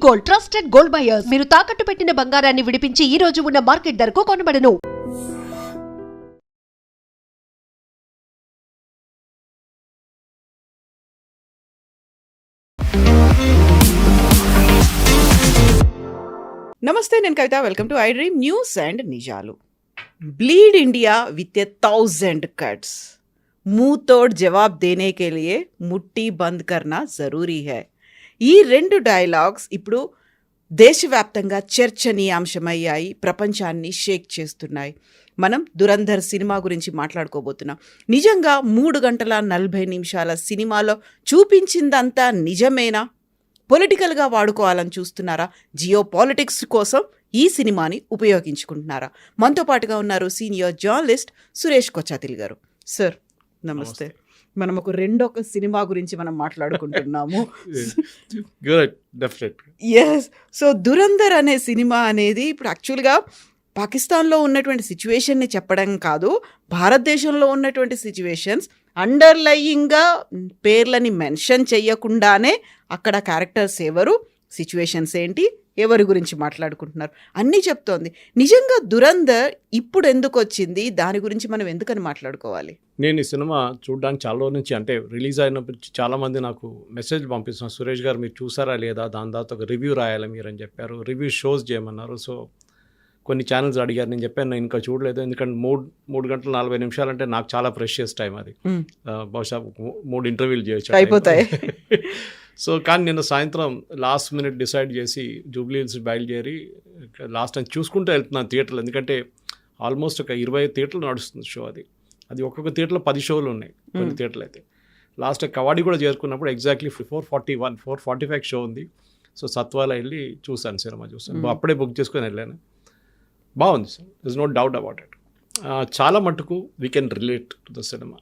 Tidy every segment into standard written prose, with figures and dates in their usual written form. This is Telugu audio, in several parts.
Gold, trusted gold buyers. మీరు తాకట్టు పెట్టిన బంగారాన్ని విడిపించి ఈ రోజు ఉన్న మార్కెట్ ధరకు కొనబడను. నమస్తే, నేను Kavitha. Welcome to I dream news and నిజాలు. Bleed India with 1000 cuts. मुंह तोड़ जवाब देने के लिए मुट्ठी बंद करना जरूरी है. ఈ రెండు డైలాగ్స్ ఇప్పుడు దేశవ్యాప్తంగా చర్చనీయాంశమయ్యాయి, ప్రపంచాన్ని షేక్ చేస్తున్నాయి. మనం దురంధర్ సినిమా గురించి మాట్లాడుకోబోతున్నాం. నిజంగా 3 గంటల 40 నిమిషాల సినిమాలో చూపించిందంతా నిజమేనా? పొలిటికల్గా వాడుకోవాలని చూస్తున్నారా? జియో పాలిటిక్స్ కోసం ఈ సినిమాని ఉపయోగించుకుంటున్నారా? మనతో పాటుగా ఉన్నారు సీనియర్ జర్నలిస్ట్ సురేష్ కొచ్చాతిల్ గారు. సార్ నమస్తే. మనం ఒక రెండొక సినిమా గురించి మనం మాట్లాడుకుంటున్నాము. ఎస్. సో దురంధర్ అనే సినిమా అనేది ఇప్పుడు యాక్చువల్గా పాకిస్తాన్లో ఉన్నటువంటి సిచ్యువేషన్ని చెప్పడం కాదు, భారతదేశంలో ఉన్నటువంటి సిచ్యువేషన్స్ అండర్లయింగ్గా పేర్లని మెన్షన్ చెయ్యకుండానే అక్కడ క్యారెక్టర్స్ ఎవరు, సిచ్యువేషన్స్ ఏంటి, ఎవరి గురించి మాట్లాడుకుంటున్నారు అన్నీ చెప్తోంది. నిజంగా దురంధర్ ఇప్పుడు ఎందుకు వచ్చింది, దాని గురించి మనం ఎందుకని మాట్లాడుకోవాలి? నేను ఈ సినిమా చూడడానికి చాలా రోజుల నుంచి, అంటే రిలీజ్ అయినప్పటి నుంచి చాలామంది నాకు మెసేజ్ పంపిస్తున్నారు, సురేష్ గారు మీరు చూసారా లేదా, దాని తర్వాత ఒక రివ్యూ రాయాలి మీరు అని చెప్పారు, రివ్యూ షోస్ చేయమన్నారు. సో కొన్ని ఛానల్స్ అడిగారు, నేను చెప్పాను నేను ఇంకా చూడలేదు, ఎందుకంటే 3 గంటల 40 నిమిషాలు అంటే నాకు చాలా ప్రెషియస్ టైం అది. బహుశా 3 ఇంటర్వ్యూలు చేయొచ్చు అయిపోతాయి. సో కానీ నిన్న సాయంత్రం లాస్ట్ మినిట్ డిసైడ్ చేసి జూబ్లీ హిల్స్ బయలుదేరి లాస్ట్ టైం చూసుకుంటూ వెళ్తున్నాను థియేటర్లు, ఎందుకంటే ఆల్మోస్ట్ ఒక 20 థియేటర్లు నడుస్తుంది షో. అది ఒక్కొక్క థియేటర్లో 10 షోలు ఉన్నాయి కొన్ని థియేటర్లు అయితే. లాస్ట్ కవాడి కూడా చేరుకున్నప్పుడు ఎగ్జాక్ట్లీ 4:45 షో ఉంది. సో సత్వాల వెళ్ళి చూశాను, సినిమా చూశాను, అప్పుడే బుక్ చేసుకొని వెళ్ళాను. బాగుంది sir, this no doubt about it. చాలా మటుకు we can relate to the cinema.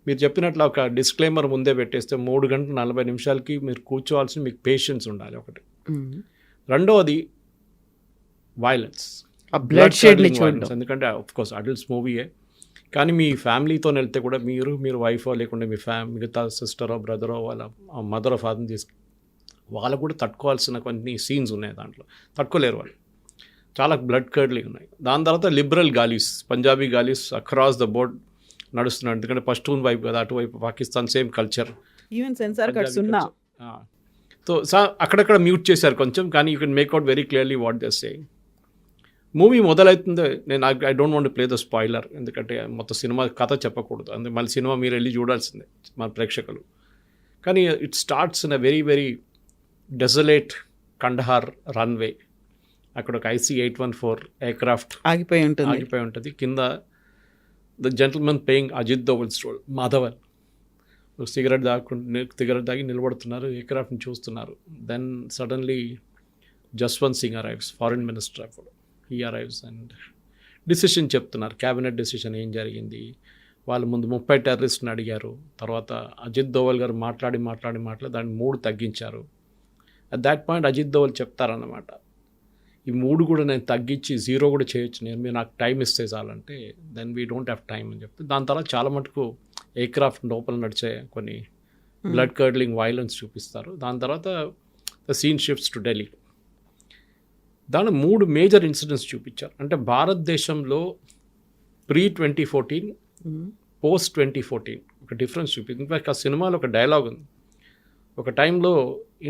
మీరు చెప్పినట్లు ఒక డిస్క్లైమర్ ముందే పెట్టేస్తే 3 గంటల 40 నిమిషాలకి మీరు కూర్చోవాల్సిన మీకు పేషెన్స్ ఉండాలి ఒకటి. రెండవది వైలెన్స్, బ్లడ్ షెడ్, ఎందుకంటే ఆఫ్కోర్స్ అడల్ట్స్ మూవీయే, కానీ మీ ఫ్యామిలీతో వెళ్తే కూడా మీరు వైఫో లేకుంటే మీ మిగతా సిస్టరో బ్రదరో వాళ్ళ మదరో ఫాదర్ని తీసుకు వాళ్ళు కూడా తట్టుకోవాల్సిన కొన్ని సీన్స్ ఉన్నాయి దాంట్లో, తట్టుకోలేరు వాళ్ళు, చాలా బ్లడ్ కర్డ్లింగ్ ఉన్నాయి. దాని తర్వాత లిబరల్ గాలీస్, పంజాబీ గాలీస్ అక్రాస్ ద బోర్డ్ నడుస్తున్నాడు, ఎందుకంటే పష్తూన్ వైపు కదా, అటువైపు Pakistan same culture, even censor cuts ఉన్నా. సో అక్కడక్కడ మ్యూట్ చేశారు కొంచెం, కానీ you can make out very clearly what they saying. Movie మొదలవుతుంది, నేను I don't want play the spoiler, ఎందుకంటే మొత్తం సినిమా కథ చెప్పకూడదు, అందుకే మళ్ళీ సినిమా మీరు వెళ్ళి చూడాల్సిందే మన ప్రేక్షకులు. కానీ it starts in a very very desolate Kandahar runway. అక్కడ ఒక IC-814 ఎయిర్క్రాఫ్ట్ ఆగిపోయి ఉంటుంది. కింద the gentlemen playing Ajit Doval's role Madhavan cigarette తాగి నిలబడుతున్నారు, ఎయిర్క్రాఫ్ట్ని చూస్తున్నారు. Then suddenly Jaswant Singh arrives, foreign minister అప్పుడు. హీ అరైవ్స్ అండ్ డిసిషన్ చెప్తున్నారు, క్యాబినెట్ డిసిషన్ ఏం జరిగింది. వాళ్ళు ముందు 30 టెర్రరిస్ట్ని అడిగారు, తర్వాత అజిత్ దోవల్ గారు మాట్లాడి దాన్ని 3 తగ్గించారు. At that point Ajit Doval చెప్తారన్నమాట, ఈ 3 కూడా నేను తగ్గించి 0 కూడా చేయొచ్చు, మీరు నాకు టైం ఇస్తే చాలంటే, then we don't have time అని చెప్తే, దాని తర్వాత చాలా మటుకు ఎయిర్క్రాఫ్ట్ లోపల నడిచే కొన్ని బ్లడ్ కర్డ్లింగ్ వైలెన్స్ చూపిస్తారు. దాని తర్వాత the scene shifts to Delhi. దాని 3 మేజర్ ఇన్సిడెంట్స్ చూపించారు. అంటే భారతదేశంలో pre-2014 post-2014 ఒక డిఫరెన్స్ చూపించింది. ఇన్ఫాక్ట్ ఆ సినిమాలో ఒక డైలాగ్ ఉంది, ఒక టైంలో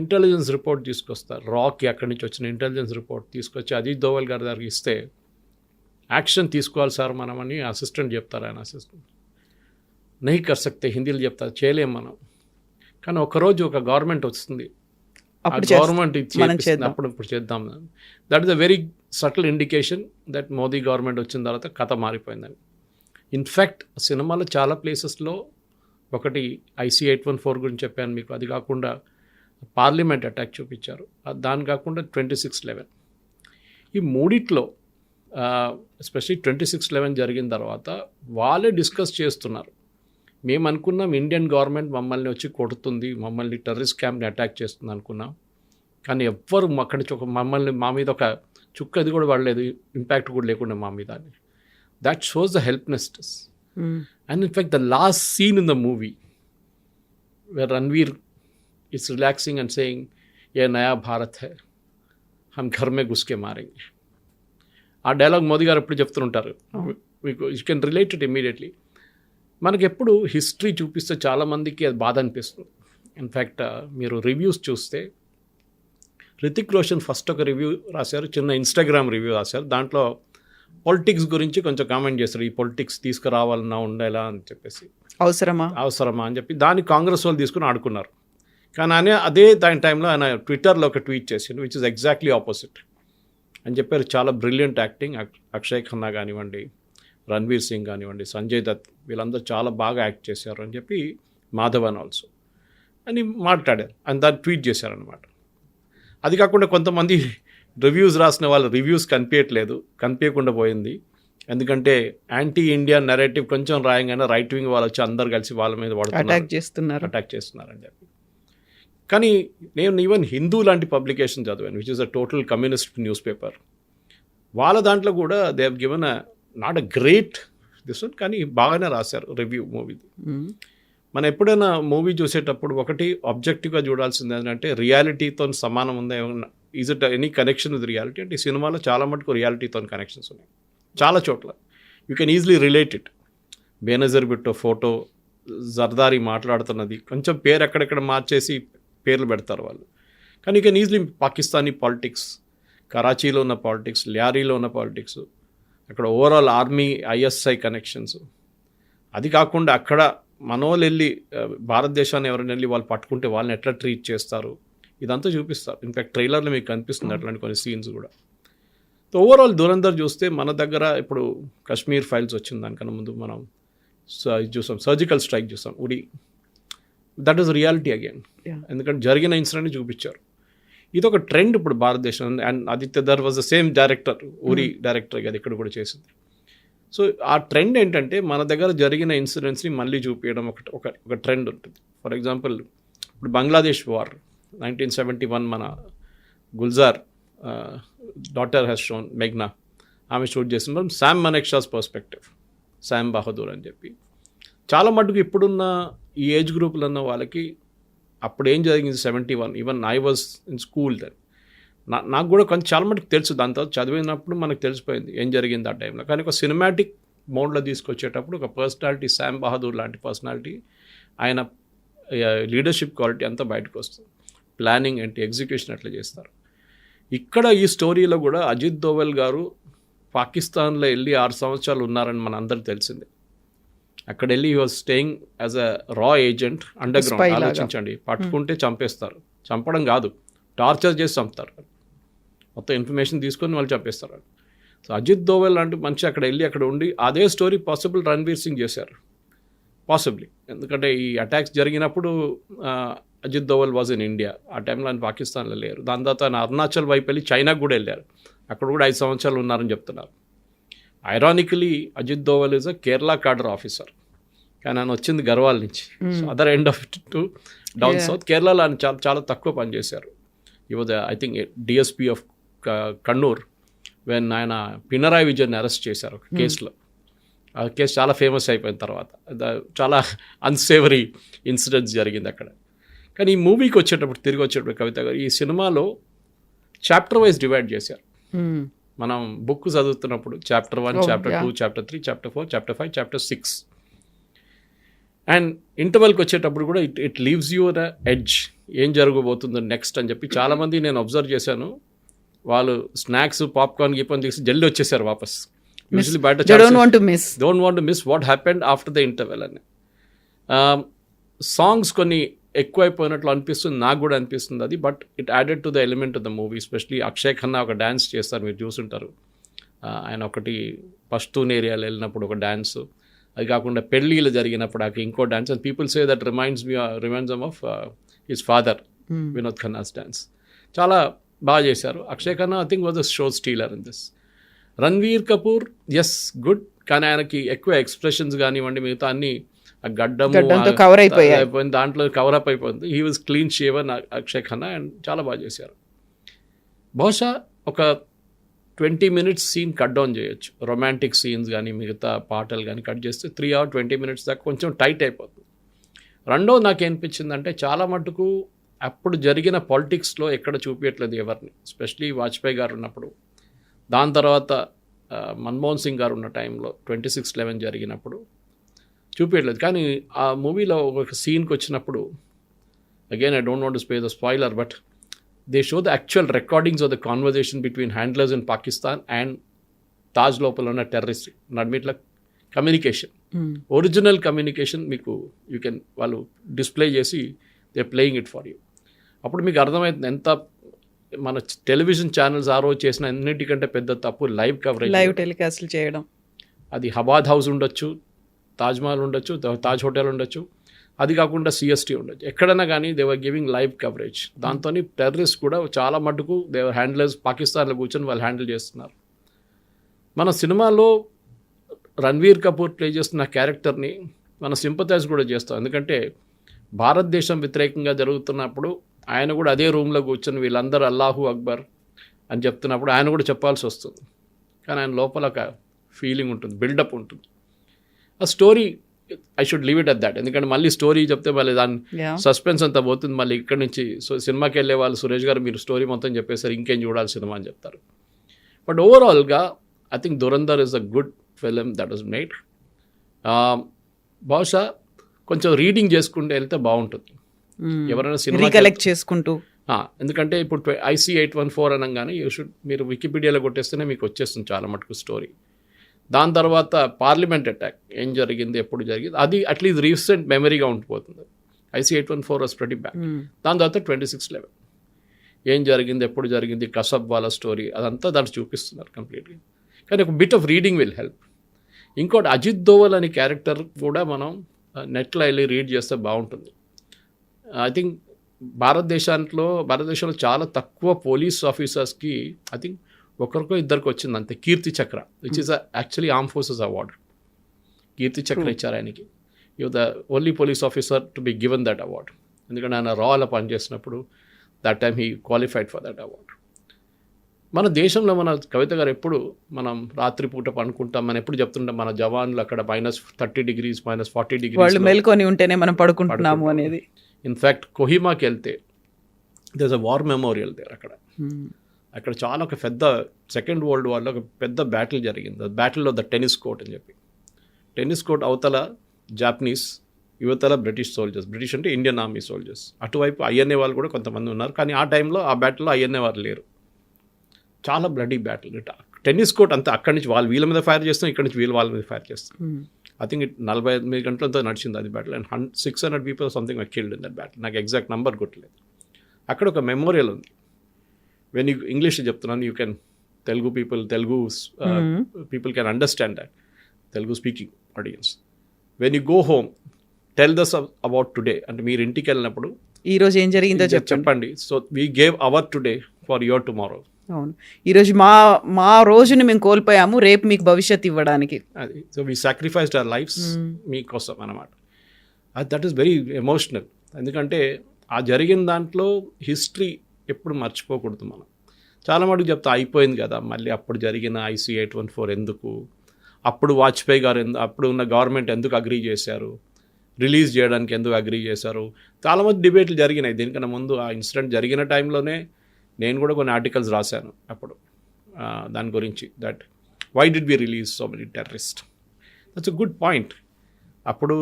ఇంటెలిజెన్స్ రిపోర్ట్ తీసుకొస్తారు, రాక్కి అక్కడి నుంచి వచ్చిన ఇంటెలిజెన్స్ రిపోర్ట్ తీసుకొచ్చి అజిత్ దోవల్ గారి దగ్గరికి ఇస్తే, యాక్షన్ తీసుకోవాలి సార్ మనమని అసిస్టెంట్ చెప్తారు. ఆయన అసిస్టెంట్ నహీ కర్ సక్తే, హిందీలో చెప్తారు, చేయలేం మనం. కానీ ఒకరోజు ఒక గవర్నమెంట్ వస్తుంది, ఆ గవర్నమెంట్ ఇప్పుడు చేద్దాం. That is a very subtle indication that Modi government వచ్చిన తర్వాత కథ మారిపోయిందని. ఇన్ఫ్యాక్ట్ సినిమాలో చాలా ప్లేసెస్లో, ఒకటి IC-814 గురించి చెప్పాను మీకు, అది కాకుండా పార్లమెంట్ అటాక్ చూపించారు, దాని కాకుండా 26/11. ఈ మూడిట్లో ఎస్పెషల్లీ 26/11 జరిగిన తర్వాత వాళ్ళే డిస్కస్ చేస్తున్నారు, మేము అనుకున్నాం ఇండియన్ గవర్నమెంట్ మమ్మల్ని వచ్చి కొడుతుంది, మమ్మల్ని టెర్రరిస్ట్ క్యాంప్ని అటాక్ చేస్తుంది అనుకున్నాం, కానీ ఎవ్వరు అక్కడి నుంచి మా మీద ఒక చుక్క అది కూడా పడలేదు, ఇంపాక్ట్ కూడా లేకుండా మా మీద. That shows the helplessness. And in fact, the last scene in the movie where Ranveer is relaxing and saying, ఏ నయా భారత్ హై హమ్ ఘర్ మే గుస్కే మారేంగే. ఆ డైలాగ్ మోదీ గారు ఎప్పుడు చెప్తుంటారు. మీకు you can relate it immediately. మనకి ఎప్పుడు హిస్టరీ చూపిస్తే చాలామందికి అది బాధ అనిపిస్తుంది. ఇన్ఫ్యాక్ట్ మీరు రివ్యూస్ చూస్తే రితిక్ రోషన్ ఫస్ట్ ఒక రివ్యూ రాశారు, చిన్న ఇన్స్టాగ్రామ్ రివ్యూ రాశారు. దాంట్లో పొలిటిక్స్ గురించి కొంచెం కామెంట్ చేస్తారు. ఈ పొలిటిక్స్ తీసుకురావాలన్నా ఉండేలా అని చెప్పేసి, అవసరమా అని చెప్పి దాన్ని కాంగ్రెస్ వాళ్ళు తీసుకుని ఆడుకున్నారు. కానీ అదే దాని టైంలో ఆయన ట్విట్టర్లో ఒక ట్వీట్ చేసిండు విచ్ ఇస్ ఎగ్జాక్ట్లీ ఆపోజిట్ అని చెప్పారు. చాలా బ్రిలియంట్ యాక్టింగ్. అక్షయ్ ఖన్నా కానివ్వండి, రణ్వీర్ సింగ్ కానివ్వండి, సంజయ్ దత్, వీళ్ళందరూ చాలా బాగా యాక్ట్ చేశారు అని చెప్పి, మాధవన్ ఆల్సో అని మాట్లాడారు. అని దాన్ని ట్వీట్ చేశారనమాట. అది కాకుండా కొంతమంది రివ్యూస్ రాసిన వాళ్ళ రివ్యూస్ కనిపించకుండా పోయింది. ఎందుకంటే యాంటీ ఇండియన్ నెరేటివ్ కొంచెం రాయంగానే రైట్ వింగ్ వాళ్ళు వచ్చి అందరు కలిసి వాళ్ళ మీద అటాక్ చేస్తున్నారని చెప్పి. కానీ నేను ఈవెన్ హిందూ లాంటి పబ్లికేషన్ చదివాను which is a total communist news paper. వాళ్ళ దాంట్లో కూడా they have given not a great this one, కానీ బాగానే రాశారు రివ్యూ మూవీది. మనం ఎప్పుడైనా మూవీ చూసేటప్పుడు ఒకటి ఆబ్జెక్టివ్గా చూడాల్సింది ఏంటంటే రియాలిటీతో సమానం ఉందా, ఏమన్నా is it any connection with reality అంటే ఈ సినిమాలో చాలా మటుకు రియాలిటీతో కనెక్షన్స్ ఉన్నాయి చాలా చోట్ల. You can easily relate it. Benazir Bhutto photo, Zardari మాట్లాడుతున్నది కొంచెం పేరు ఎక్కడెక్కడ మార్చేసి పేర్లు పెడతారు వాళ్ళు. కానీ you can easily Pakistani politics, కరాచీలో ఉన్న పాలిటిక్స్, ల్యారీలో ఉన్న పాలిటిక్స్, అక్కడ ఓవరాల్ ఆర్మీ ఐఎస్ఐ కనెక్షన్స్, అది కాకుండా అక్కడ మనోళ్ళు వెళ్ళి భారతదేశాన్ని ఎవరైనా వెళ్ళి వాళ్ళు పట్టుకుంటే వాళ్ళని ఎట్లా ట్రీట్ చేస్తారు ఇదంతా చూపిస్తారు. ఇన్ఫ్యాక్ట్ ట్రైలర్లో మీకు కనిపిస్తుంది అట్లాంటి కొన్ని సీన్స్ కూడా. సో ఓవరాల్ దురంధర్ చూస్తే మన దగ్గర ఇప్పుడు కాశ్మీర్ ఫైల్స్ వచ్చింది, దానికన్నా ముందు మనం చూసాం సర్జికల్ స్ట్రైక్ చూసాం, ఉడి. That is reality again. ఎందుకంటే జరిగిన ఇన్సిడెంట్ని చూపించారు. ఇది ఒక ట్రెండ్ ఇప్పుడు భారతదేశం. And Aditya Dhar was the same director, Uri director కదా ఇక్కడ కూడా చేసింది. సో ఆ ట్రెండ్ ఏంటంటే మన దగ్గర జరిగిన ఇన్సిడెంట్స్ని మళ్ళీ చూపించడం ఒక ట్రెండ్ ఉంటుంది. ఫర్ ఎగ్జాంపుల్ ఇప్పుడు బంగ్లాదేశ్ వార్ 1971 మన Gulzar daughter has shown, Magna, ఆమె షూట్ చేసిన శామ్ మనెక్షాస్ పర్స్పెక్టివ్, శామ్ బహదూర్ అని చెప్పి. చాలా మటుకు ఇప్పుడున్న ఈ ఏజ్ గ్రూపులు ఉన్న వాళ్ళకి అప్పుడు ఏం జరిగింది 71, even I was in school then, నాకు కూడా కొంచెం చాలా మటుకు తెలుసు. దాని తర్వాత చదివినప్పుడు మనకు తెలిసిపోయింది ఏం జరిగింది ఆ టైంలో. కానీ ఒక సినిమాటిక్ మోడ్లో తీసుకొచ్చేటప్పుడు ఒక పర్సనాలిటీ, శామ్ బహదూర్ లాంటి పర్సనాలిటీ, ఆయన లీడర్షిప్ క్వాలిటీ అంతా బయటకు వస్తుంది. ప్లానింగ్ ఏంటి, ఎగ్జిక్యూషన్ ఎట్లా చేస్తారు. ఇక్కడ ఈ స్టోరీలో కూడా అజిత్ దోవల్ గారు పాకిస్తాన్లో వెళ్ళి 6 సంవత్సరాలు ఉన్నారని మన అందరికి తెలిసిందే. అక్కడ వెళ్ళి he was staying as a రా ఏజెంట్ అండర్ గ్రౌండ్. ఆలోచించండి, పట్టుకుంటే చంపేస్తారు, చంపడం కాదు టార్చర్ చేసి చంపుతారు, మొత్తం ఇన్ఫర్మేషన్ తీసుకొని వాళ్ళు చంపేస్తారు. సో అజిత్ దోవల్ లాంటి మనిషి అక్కడ వెళ్ళి అక్కడ ఉండి అదే స్టోరీ పాసిబుల్ రణ్వీర్ సింగ్ చేశారు పాసిబ్లీ. ఎందుకంటే ఈ అటాక్స్ జరిగినప్పుడు Ajit Doval was in India, ఆ టైంలో ఆయన పాకిస్తాన్లో లేరు. దాని తర్వాత ఆయన అరుణాచల్ వైపు వెళ్ళి చైనాకు కూడా వెళ్ళారు, అక్కడ కూడా 5 సంవత్సరాలు ఉన్నారని చెప్తున్నారు. Ironically Ajit Doval is a Kerala cadre officer, కానీ ఆయన వచ్చింది గర్వాల్ నుంచి. So other end of it to down south. కేరళలో ఆయన చాలా తక్కువ పనిచేశారు. ఈ was I think DSP of Kannur when ఆయన పినరాయి విజయన్ అరెస్ట్ చేశారు ఒక కేసులో. ఆ కేసు చాలా ఫేమస్ అయిపోయిన తర్వాత చాలా అన్సేవరీ ఇన్సిడెంట్స్ జరిగింది అక్కడ. కానీ ఈ మూవీకి తిరిగి వచ్చేటప్పుడు కవిత గారు ఈ సినిమాలో చాప్టర్ వైజ్ డివైడ్ చేశారు. మనం బుక్ చదువుతున్నప్పుడు chapter 1, chapter 2, chapter 3, chapter 4, chapter 5, chapter 6 and ఇంటర్వెల్కి వచ్చేటప్పుడు కూడా it leaves you the edge, ఏం జరగబోతుందో నెక్స్ట్ అని చెప్పి. చాలామంది నేను అబ్జర్వ్ చేశాను, వాళ్ళు స్నాక్స్ పాప్కార్న్ గీపన్ చేసి జల్దీ వచ్చేసారు వాపస్. యూజువల్లీ బయట don't want to miss what happened after the interval అని. సాంగ్స్ కొన్ని ఎక్కువైపోయినట్లు అనిపిస్తుంది, నాకు కూడా అనిపిస్తుంది అది. But it added to the element of the movie. Especially Akshay Khanna ఒక డ్యాన్స్ చేస్తారు, మీరు చూసుంటారు. ఆయన ఒకటి పష్తూన్ ఏరియాలో వెళ్ళినప్పుడు ఒక డ్యాన్స్, అది కాకుండా పెళ్ళిళ్ళు జరిగినప్పుడు ఇంకో dance. And people say that reminds of his father Vinod Khanna's dance. చాలా బాగా చేశారు. Akshay Khanna I think was a show stealer in this. Ranveer Kapoor is good, కానీ ఆయనకి ఎక్కువ ఎక్స్ప్రెషన్స్ కానివ్వండి, మిగతా అన్ని గడ్డంతో కవర్ అయిపోయింది, దాంట్లో కవర్ అప్ అయిపోయింది. He was clean shaven Akshay Khanna and చాలా బాగా చేశారు. బహుశా ఒక 20 minutes సీన్ కట్ డౌన్ చేయొచ్చు. రొమాంటిక్ సీన్స్ కానీ మిగతా పాటలు కానీ కట్ చేస్తే 3 hours 20 minutes దాకా కొంచెం టైట్ అయిపోతుంది. రెండోది నాకు ఏమనిపించిందంటే చాలా మటుకు అప్పుడు జరిగిన పాలిటిక్స్లో ఎక్కడ చూపించట్లేదు ఎవరిని, ఎస్పెషలీ వాజ్పేయి గారు ఉన్నప్పుడు. దాని తర్వాత మన్మోహన్ సింగ్ గారు ఉన్న టైంలో 26/11 జరిగినప్పుడు చూపించట్లేదు. కానీ ఆ మూవీలో ఒక సీన్కి వచ్చినప్పుడు, again I don't want to spoil the spoiler, but they show the actual recordings of the conversation between handlers in Pakistan and Taj లోపల ఉన్న టెర్రరిస్ట్ నడిమిట్ల కమ్యూనికేషన్, ఒరిజినల్ కమ్యూనికేషన్ మీకు యూ కెన్ వాళ్ళు డిస్ప్లే చేసి they playing it for you. అప్పుడు మీకు అర్థమవుతుంది ఎంత మన టెలివిజన్ ఛానల్స్ ఆ రోజు చేసిన అన్నిటికంటే పెద్ద తప్పు లైవ్ కవరేజ్, లైవ్ టెలికాస్ట్లు చేయడం. అది హవాద్ హౌస్ ఉండొచ్చు, తాజ్మహల్ ఉండొచ్చు, తాజ్ హోటల్ ఉండొచ్చు, అది కాకుండా సిఎస్టీ ఉండొచ్చు, ఎక్కడైనా కానీ they were giving live coverage. దాంతో టెర్రరిస్ట్ కూడా చాలా మటుకు దేవర్ హ్యాండిలర్స్ పాకిస్తాన్లో కూర్చొని వాళ్ళు హ్యాండిల్ చేస్తున్నారు. మన సినిమాలో రణ్వీర్ కపూర్ ప్లే చేస్తున్న క్యారెక్టర్ని మనం సింపథైజ్ కూడా చేస్తాం, ఎందుకంటే భారతదేశం వ్యతిరేకంగా జరుగుతున్నప్పుడు ఆయన కూడా అదే రూమ్లో కూర్చొని వీళ్ళందరూ అల్లాహు అక్బర్ అని చెప్తున్నప్పుడు ఆయన కూడా చెప్పాల్సి వస్తుంది. కానీ ఆయన లోపల ఒక ఫీలింగ్ ఉంటుంది, బిల్డప్ ఉంటుంది. ఆ story I should leave it at that, ఎందుకంటే మళ్ళీ స్టోరీ చెప్తే మళ్ళీ దాని సస్పెన్స్ అంతా పోతుంది. మళ్ళీ ఇక్కడి నుంచి సినిమాకి వెళ్ళే వాళ్ళు సురేష్ గారు మీరు స్టోరీ మొత్తం చెప్పేసారు, ఇంకేం చూడాలి సినిమా అని చెప్తారు. బట్ ఓవరాల్గా I think Dhurandhar is a good film that was made. బహుశా కొంచెం రీడింగ్ చేసుకుంటూ వెళ్తే బాగుంటుంది ఎవరైనా సినిమా కలెక్ట్ చేసుకుంటూ. ఎందుకంటే ఇప్పుడు IC 814 అనగానే మీరు వికీపీడియాలో కొట్టేస్తేనే మీకు వచ్చేస్తుంది చాలా మటుకు స్టోరీ. దాని తర్వాత పార్లమెంట్ అటాక్ ఏం జరిగింది, ఎప్పుడు జరిగింది, అది అట్లీస్ట్ రీసెంట్ మెమరీగా ఉండిపోతుంది. IC 814 was pretty bad. దాని తర్వాత 26/11 ఏం జరిగింది, ఎప్పుడు జరిగింది, కసబ్ వాళ్ళ స్టోరీ అదంతా దాంట్లో చూపిస్తున్నారు కంప్లీట్గా. కానీ ఒక bit of reading will help. ఇంకోటి అజిత్ దోవల్ అనే క్యారెక్టర్ కూడా మనం నెట్లో వెళ్ళి రీడ్ చేస్తే బాగుంటుంది. ఐ థింక్ భారతదేశంలో చాలా తక్కువ పోలీస్ ఆఫీసర్స్కి ఐ థింక్ ఒకరికో ఇద్దరికి వచ్చింది అంతే Kirti Chakra, which is actually arm forces award. Kirti Chakra ఇచ్చారు ఆయనకి. You the only police officer to be given that award, ఎందుకంటే ఆయన రాలో పనిచేసినప్పుడు that time he qualified for that award. మన దేశంలో మన కవిత గారు ఎప్పుడు మనం రాత్రిపూట పనుకుంటాం, మనం ఎప్పుడు చెప్తుంటాం మన జవాన్లు అక్కడ -30 degrees -40 degrees వాళ్ళు మేల్కొని ఉంటేనే మనం పడుకుంటున్నాము అనేది. ఇన్ఫ్యాక్ట్ కొహిమాకి వెళ్తే there a war memorial there. అక్కడ చాలా ఒక పెద్ద సెకండ్ వరల్డ్ వార్లో ఒక పెద్ద బ్యాటిల్ జరిగింది, battle of the tennis court అని చెప్పి. టెన్నిస్ కోర్ట్ అవతల జాపనీస్, యువతల బ్రిటిష్ సోల్జర్స్, బ్రిటిష్ అంటే ఇండియన్ ఆర్మీ సోల్జర్స్, అటువైపు INA వాళ్ళు కూడా కొంతమంది ఉన్నారు. కానీ ఆ టైంలో ఆ బ్యాటిల్లో INA వాళ్ళు లేరు. చాలా బ్లడీ బ్యాటిల్. టెన్నిస్ కోర్ట్ అంతా అక్కడి నుంచి వాళ్ళు వీళ్ళ మీద ఫైర్ చేస్తాం, ఇక్కడి నుంచి వీళ్ళు వాళ్ళ మీద ఫైర్ చేస్తాం. ఐ థింక్ 48 గంటలతో నడిచింది అది battle, and 600 people something killed in that battle. నాకు ఎగ్జాక్ట్ నెంబర్ గుర్తులేదు. అక్కడ ఒక మెమోరియల్ ఉంది. వెన్ యూ ఇంగ్లీష్ చెప్తున్నాను, you can Telugu people can understand that, Telugu speaking audience. When you go home tell thus about today, అంటే మీరు ఇంటికి వెళ్ళినప్పుడు ఈ రోజు ఏం జరిగిందో చెప్పండి. So we gave our today for your tomorrow. అవును, ఈరోజు మా రోజుని మేము కోల్పోయాము, రేపు మీకు భవిష్యత్తు ఇవ్వడానికి. అది so we sacrificed our lives మీకోసం అన్నమాట. దట్ ఈస్ వెరీ ఎమోషనల్, ఎందుకంటే ఆ జరిగిన దాంట్లో హిస్టరీ ఎప్పుడు మర్చిపోకూడదు. మనం చాలా మటుకు చెప్తా అయిపోయింది కదా, మళ్ళీ అప్పుడు జరిగిన IC 814 ఎందుకు, అప్పుడు వాజ్పేయి గారు అప్పుడు ఉన్న గవర్నమెంట్ ఎందుకు అగ్రీ చేశారు, రిలీజ్ చేయడానికి ఎందుకు అగ్రీ చేశారు, చాలామంది డిబేట్లు జరిగినాయి. దీనికన్నా ముందు ఆ ఇన్సిడెంట్ జరిగిన టైంలోనే నేను కూడా కొన్ని ఆర్టికల్స్ రాశాను అప్పుడు దాని గురించి, that why did we release so many terrorist. That's a good point. అప్పుడు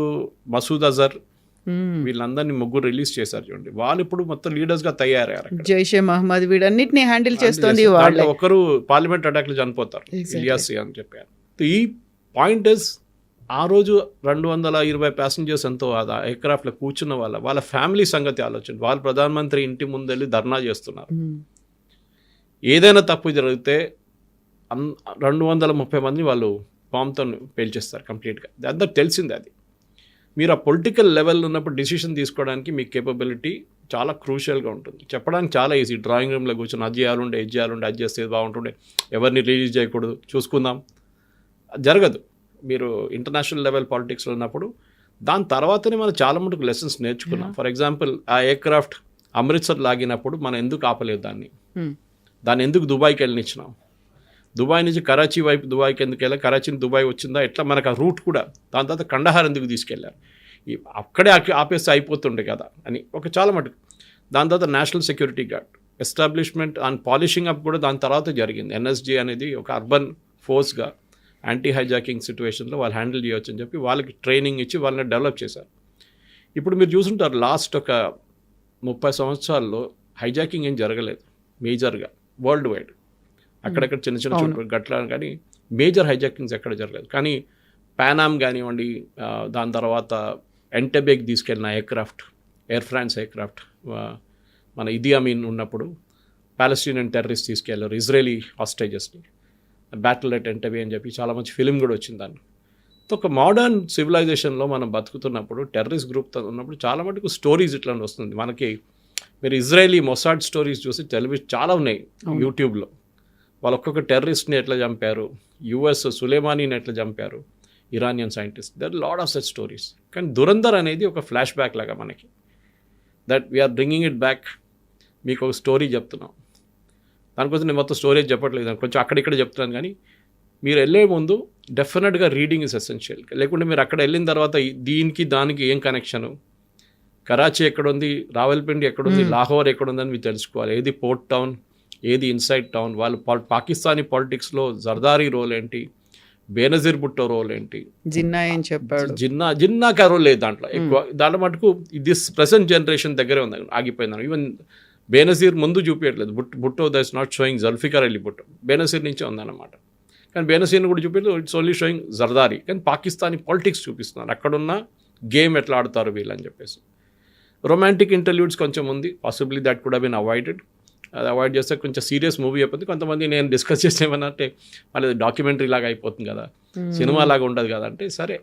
మసూద్ అజర్ వీళ్ళందరినీ ముగ్గురు రిలీజ్ చేశారు చూడండి, వాళ్ళు ఇప్పుడు మొత్తం లీడర్స్గా తయారయ్యారు. జైషే మహమ్మద్ వీడన్నిటిని హ్యాండిల్ చేస్తుంది. ఒకరు పార్లమెంట్ అటాక్లు చనిపోతారు, ఇలియాస్ అని చెప్పారు. ఈ పాయింట్ ఇస్ ఆ రోజు 220 passengers ఎంతో ఆ ఎయిర్క్రాఫ్ట్లో కూర్చున్న వాళ్ళ ఫ్యామిలీ సంగతి ఆలోచన. వాళ్ళు ప్రధానమంత్రి ఇంటి ముందు వెళ్ళి ధర్నా చేస్తున్నారు. ఏదైనా తప్పు జరిగితే 230 మంది వాళ్ళు బాంబ్తో పేల్చేస్తారు కంప్లీట్గా. అందరికి తెలిసింది అది. మీరు ఆ పొలిటికల్ లెవెల్ ఉన్నప్పుడు డిసిషన్ తీసుకోవడానికి మీ కేపబిలిటీ చాలా క్రూషియల్గా ఉంటుంది. చెప్పడానికి చాలా ఈజీ, డ్రాయింగ్ రూమ్లో కూర్చొని అది చేయాలంటే అది చేస్తే బాగుంటుండే, ఎవరిని రిలీజ్ చేయకూడదు, చూసుకుందాం, జరగదు. మీరు ఇంటర్నేషనల్ లెవెల్ పాలిటిక్స్లో ఉన్నప్పుడు దాని తర్వాతనే మనం చాలా మటుకు లెసన్స్ నేర్చుకున్నాం. ఫర్ ఎగ్జాంపుల్ ఆ ఎయిర్క్రాఫ్ట్ అమృత్సర్ లాగినప్పుడు మనం ఎందుకు ఆపలేదు దాన్ని ఎందుకు దుబాయ్కి వెళ్ళనిచ్చినాం, దుబాయ్ నుంచి కరాచీ వైపు దుబాయ్కి ఎందుకు వెళ్ళా, కరాచీ నుంచి దుబాయ్ వచ్చిందా, ఎట్లా మనకు ఆ రూట్ కూడా. దాని తర్వాత కండహార్ ఎందుకు తీసుకెళ్ళారు, అక్కడే ఆపేస్తే అయిపోతుండే కదా అని ఒక చాలా మటుకు. దాని తర్వాత national security gourd establishment and polishing up కూడా దాని తర్వాత జరిగింది. ఎన్ఎస్జీ అనేది ఒక అర్బన్ ఫోర్స్గా యాంటీ హైజాకింగ్ సిచ్యువేషన్లో వాళ్ళు హ్యాండిల్ చేయవచ్చు అని చెప్పి వాళ్ళకి ట్రైనింగ్ ఇచ్చి వాళ్ళని డెవలప్ చేశారు. ఇప్పుడు మీరు చూసుంటారు లాస్ట్ ఒక 30 సంవత్సరాల్లో హైజాకింగ్ ఏం జరగలేదు మేజర్గా వరల్డ్ వైడ్. అక్కడక్కడ చిన్న చిన్న చోట్ల గట్ల కానీ మేజర్ హైజాకింగ్స్ ఎక్కడ జరగలేదు. కానీ పానామ్ కానివ్వండి, దాని తర్వాత ఎంటెబెక్ తీసుకెళ్ళిన ఎయిర్ ఫ్రాన్స్ ఎయిర్క్రాఫ్ట్, మన ఇదీ అమీన్ ఉన్నప్పుడు పాలస్తీనియన్ టెర్రరిస్ట్ తీసుకెళ్లారు ఇజ్రాయలీ హాస్టేజెస్ని, బ్యాటిల్ ఎట్ ఎంటెబే అని చెప్పి చాలా మంచి ఫిలిం కూడా వచ్చింది దాన్ని. ఒక మోడర్న్ సివిలైజేషన్లో మనం బతుకుతున్నప్పుడు టెర్రరిస్ట్ గ్రూప్తో ఉన్నప్పుడు చాలా మటుకు స్టోరీస్ ఇట్లా వస్తుంది మనకి. మీరు ఇజ్రాయలీ మొసాడ్ స్టోరీస్ చూసి టెలివిజన్ చాలా ఉన్నాయి యూట్యూబ్లో. వాళ్ళు ఒక్కొక్క టెర్రరిస్ట్ని ఎట్లా చంపారు, యుఎస్ సులేమానీని ఎట్లా చంపారు, Iranian scientist, there lot of such stories. కానీ దురంధర్ అనేది ఒక ఫ్లాష్ బ్యాక్ లాగా మనకి, that we're bringing it back. మీకు ఒక స్టోరీ చెప్తున్నాం, దానికోసం నేను మొత్తం స్టోరేజ్ చెప్పట్లేదు, కొంచెం అక్కడిక్కడ చెప్తున్నాను. కానీ మీరు వెళ్ళే ముందు డెఫినెట్గా రీడింగ్ ఇస్ ఎసెన్షియల్. లేకుంటే మీరు అక్కడ వెళ్ళిన తర్వాత దీనికి దానికి ఏం కనెక్షను, కరాచీ ఎక్కడుంది, రావల్పిండి ఎక్కడుంది, లాహోర్ ఎక్కడుందని మీరు తెలుసుకోవాలి. ఏది పోర్ట్ టౌన్, ఏది ఇన్సైడ్ టౌన్, వాళ్ళు పాకిస్తానీ పాలిటిక్స్లో జర్దారీ రోల్ ఏంటి, బేనజీర్ భుట్టో రోల్ ఏంటి, జిన్నా ఏం చెప్పాడు, జిన్నాకి రోల్ లేదు దాంట్లో ఎక్కువ. దాంట్లో మటుకు దిస్ ప్రెసెంట్ జనరేషన్ దగ్గరే ఉంది, ఆగిపోయింది. ఈవెన్ బేనజీర్ ముందు చూపించట్లేదు, Bhutto that's not showing Zulfikar Ali Bhutto, Benazir నుంచే ఉందన్నమాట. కానీ బేనజీర్ని కూడా చూపించలేదు, ఇట్స్ ఓన్లీ షోయింగ్ జర్దారీ. కానీ పాకిస్తానీ పాలిటిక్స్ చూపిస్తున్నారు, అక్కడున్న గేమ్ ఎట్లా ఆడతారు వీళ్ళని చెప్పేసి. రొమాంటిక్ ఇంటర్వ్యూడ్స్ కొంచెం ఉంది, possibly that could have been avoided. అది అవాయిడ్ చేస్తే కొంచెం సీరియస్ మూవీ అయిపోతుంది. కొంతమంది నేను డిస్కస్ చేస్తే ఏమన్నంటే మళ్ళీ డాక్యుమెంటరీ లాగా అయిపోతుంది కదా, సినిమా లాగా ఉండదు కదా అంటే, సరే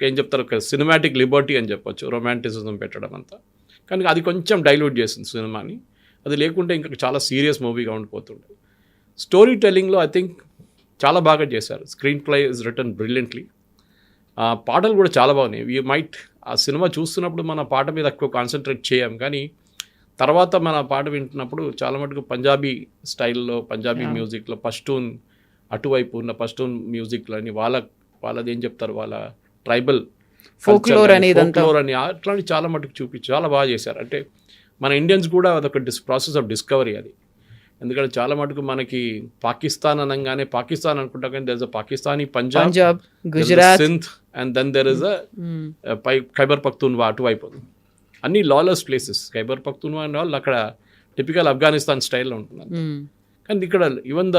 ఏం చెప్తారు, ఒక సినిమాటిక్ లిబర్టీ అని చెప్పొచ్చు రొమాంటిసిజం పెట్టడం అంతా. కానీ అది కొంచెం డైల్యూట్ చేసింది సినిమాని. అది లేకుంటే ఇంకా చాలా సీరియస్ మూవీగా ఉండిపోతుండే. స్టోరీ టెల్లింగ్లో ఐ థింక్ చాలా బాగా చేశారు. Screen play is return brilliantly. పాటలు కూడా చాలా బాగున్నాయి. వీ మైట్ ఆ సినిమా చూస్తున్నప్పుడు మన పాట మీద ఎక్కువ కాన్సన్ట్రేట్ చేయం, కానీ తర్వాత మన పాట వింటున్నప్పుడు చాలా మటుకు పంజాబీ స్టైల్లో, పంజాబీ మ్యూజిక్లో పష్టూన్ అటువైపు ఉన్న పష్టూన్ మ్యూజిక్లో అని వాళ్ళది ఏం చెప్తారు, వాళ్ళ ట్రైబల్ ఫోక్లోర్ అని అట్లాంటి చాలా మటుకు చూపించి చాలా బాగా చేశారు. అంటే మన ఇండియన్స్ కూడా అదొక ప్రాసెస్ ఆఫ్ డిస్కవరీ అది. ఎందుకంటే చాలా మటుకు మనకి పాకిస్తాన్ అనగానే పాకిస్తాన్ అనుకుంటా, కానీ there is a Pakistani Punjab, Gujarat, Sindh, and then there is a Khyber Pakhtunkhwa అటువైపు. అన్ని lawless places. Khyber Pakhtunkhwa and వాళ్ళు అక్కడ టిపికల్ ఆఫ్ఘనిస్తాన్ స్టైల్లో ఉంటున్నారు. కానీ ఇక్కడ ఈవెన్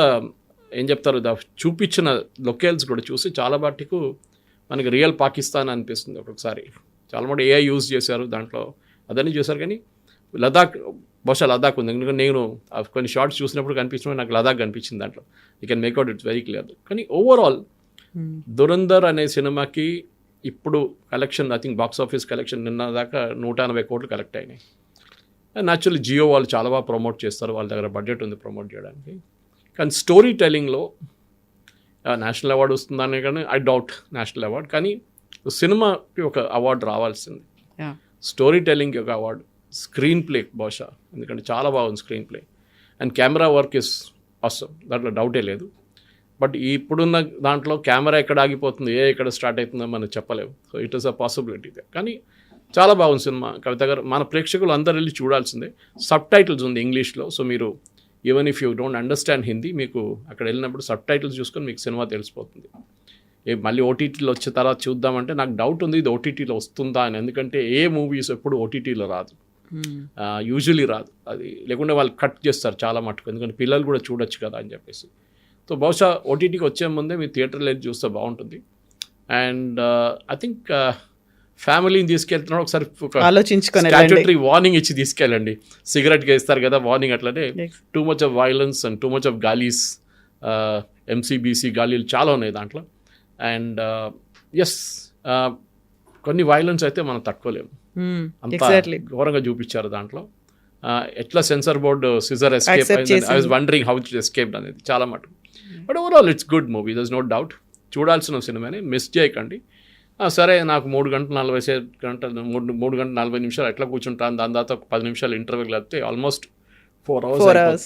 ఏం చెప్తారు, చూపించిన లొకేల్స్ కూడా చూసి చాలా మటుకు మనకి రియల్ పాకిస్తాన్ అనిపిస్తుంది ఒక్కొక్కసారి. చాలా మటుకు ఏఐ యూజ్ చేశారు దాంట్లో, అదన్నీ చేశారు. కానీ బహుశా లదాఖ్ ఉంది, ఎందుకంటే నేను కొన్ని షార్ట్స్ చూసినప్పుడు కనిపించినప్పుడు నాకు లదాఖ్ కనిపించింది దాంట్లో. You can make out it's very clear. కానీ ఓవరాల్ దురంధర్ అనే సినిమాకి ఇప్పుడు collection, I think box office collection నిన్న దాకా 180 కోట్లు కలెక్ట్ అయినాయి. న్యాచురల్లీ జియో వాళ్ళు చాలా బాగా ప్రమోట్ చేస్తారు, వాళ్ళ దగ్గర బడ్జెట్ ఉంది ప్రమోట్ చేయడానికి. కానీ స్టోరీ టెల్లింగ్లో నేషనల్ అవార్డు వస్తుందని కానీ ఐ డౌట్ నేషనల్ అవార్డు. కానీ సినిమాకి ఒక అవార్డు రావాల్సింది, స్టోరీ టెల్లింగ్కి ఒక అవార్డు, స్క్రీన్ ప్లే బహుశా, ఎందుకంటే చాలా బాగుంది screen play, and camera work is అవసరం, దాంట్లో డౌటే లేదు. బట్ ఇప్పుడున్న దాంట్లో కెమెరా ఎక్కడ ఆగిపోతుంది, ఎక్కడ స్టార్ట్ అవుతుందో మనం చెప్పలేము. So it is a possibility. కానీ చాలా బాగుంది సినిమా. కవిత గారు, మన ప్రేక్షకులు అందరు వెళ్ళి చూడాల్సిందే. సబ్ టైటిల్స్ ఉంది ఇంగ్లీష్లో, సో మీరు even if you don't understand Hindi, మీకు అక్కడ వెళ్ళినప్పుడు సబ్ టైటిల్స్ చూసుకొని మీకు సినిమా తెలిసిపోతుంది. మళ్ళీ ఓటీటీలో వచ్చే తర్వాత చూద్దామంటే నాకు డౌట్ ఉంది ఇది ఓటీటీలో వస్తుందా అని. ఎందుకంటే ఏ మూవీస్ ఎప్పుడు ఓటీటీలో రాదు, యూజువలీ రాదు. అది లేకుంటే వాళ్ళు కట్ చేస్తారు చాలా మటుకు, ఎందుకంటే పిల్లలు కూడా చూడొచ్చు కదా అని చెప్పేసి. సో బహుశా ఓటీటీకి వచ్చే ముందే మీరు థియేటర్లో వెళ్ళి చూస్తే బాగుంటుంది. అండ్ ఐ థింక్ ఫ్యామిలీని తీసుకెళ్తున్నాడు, ఒకసారి స్టాట్యూటరీ వార్నింగ్ ఇచ్చి తీసుకెళ్ళండి. సిగరెట్గా ఇస్తారు కదా వార్నింగ్, అట్లనే too much of violence and too much of గాలీస్, ఎంసీబీసీ గాలీలు చాలా ఉన్నాయి దాంట్లో. అండ్ ఎస్, కొన్ని వైలెన్స్ అయితే మనం తట్టుకోలేము, అంత ఘోరంగా చూపించారు దాంట్లో. ఎట్లా సెన్సార్ బోర్డు సిజర్ ఎస్కేప్ అయింది, I was wondering how it escaped అనేది చాలా మటుకు. But overall it's good movie, there is no doubt. చూడాల్సిన సినిమాని మిస్ చేయకండి. సరే, నాకు 3 గంటల 40 నిమిషాలు ఎట్లా కూర్చుంటాను, దాని తర్వాత ఒక 10 నిమిషాలు ఇంటర్వ్యూలు కలిపితే almost 4 hours.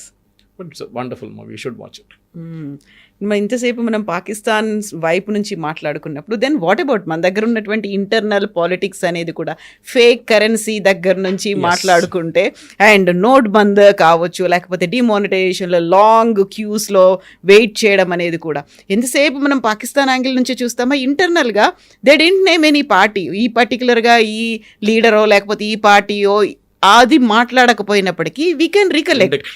But it's wonderful movie, you should watch it. మరి ఇంతసేపు మనం పాకిస్తాన్ వైపు నుంచి మాట్లాడుకున్నప్పుడు దెన్ వాట్ అబౌట్ మన దగ్గర ఉన్నటువంటి ఇంటర్నల్ పాలిటిక్స్ అనేది కూడా ఫేక్ కరెన్సీ దగ్గర నుంచి మాట్లాడుకుంటే అండ్ నోట్ బంద్ కావచ్చు, లేకపోతే డిమానిటైజేషన్లో లాంగ్ క్యూస్లో వెయిట్ చేయడం అనేది కూడా ఎంతసేపు మనం పాకిస్తాన్ యాంగిల్ నుంచి చూస్తామా, ఇంటర్నల్గా they didn't name any party, ఈ పర్టికులర్గా ఈ లీడరో లేకపోతే ఈ పార్టీయో అది మాట్లాడకపోయినప్పటికీ వీ కెన్ రికలెక్ట్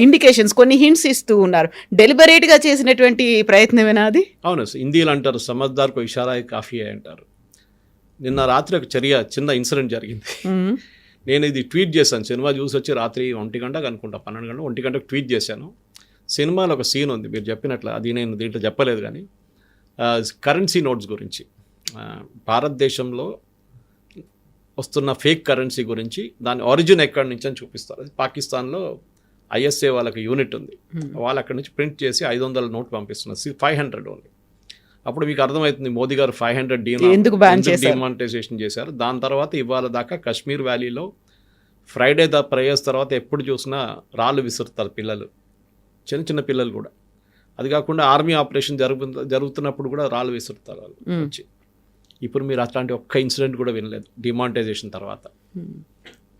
ఇండికేషన్స్ కొన్ని హింట్స్ ఇస్తూ ఉన్నారు. డెలిబరేట్ గా చేసినటువంటి ప్రయత్నమేనా అది? అవును, హిందీలో అంటారు సమజ్దార్ కో ఇషారా కాఫీ అంటారు. నిన్న రాత్రి ఒక చిన్న ఇన్సిడెంట్ జరిగింది. నేను ఇది ట్వీట్ చేశాను, సినిమా చూసి వచ్చి రాత్రి 1 గంటకు అనుకుంటా, 12 గంటలకు 1 గంటకు ట్వీట్ చేశాను. సినిమాలో ఒక సీన్ ఉంది మీరు చెప్పినట్లు, అది నేను దీంట్లో చెప్పలేదు కానీ కరెన్సీ నోట్స్ గురించి, భారతదేశంలో వస్తున్న ఫేక్ కరెన్సీ గురించి, దాని ఆరిజిన్ ఎక్కడి నుంచి అని చూపిస్తారు. అది పాకిస్తాన్లో ఐఎస్ఏ వాళ్ళకి యూనిట్ ఉంది, వాళ్ళు అక్కడి నుంచి ప్రింట్ చేసి 500 నోట్ పంపిస్తున్నారు, 500 ఓన్లీ. అప్పుడు మీకు అర్థమవుతుంది మోదీ గారు 500 ఎందుకు డిమానిటైజేషన్ చేశారు. దాని తర్వాత ఇవాళ దాకా కాశ్మీర్ వ్యాలీలో ఫ్రైడే ప్రేయర్స్ తర్వాత ఎప్పుడు చూసినా రాళ్ళు విసురుతారు పిల్లలు, చిన్న పిల్లలు కూడా. అది కాకుండా ఆర్మీ ఆపరేషన్ జరుగుతున్నప్పుడు కూడా రాళ్ళు విసురుతారు వాళ్ళు వచ్చి. ఇప్పుడు మీరు అట్లాంటి ఒక్క ఇన్సిడెంట్ కూడా వినలేదు డిమానిటైజేషన్ తర్వాత.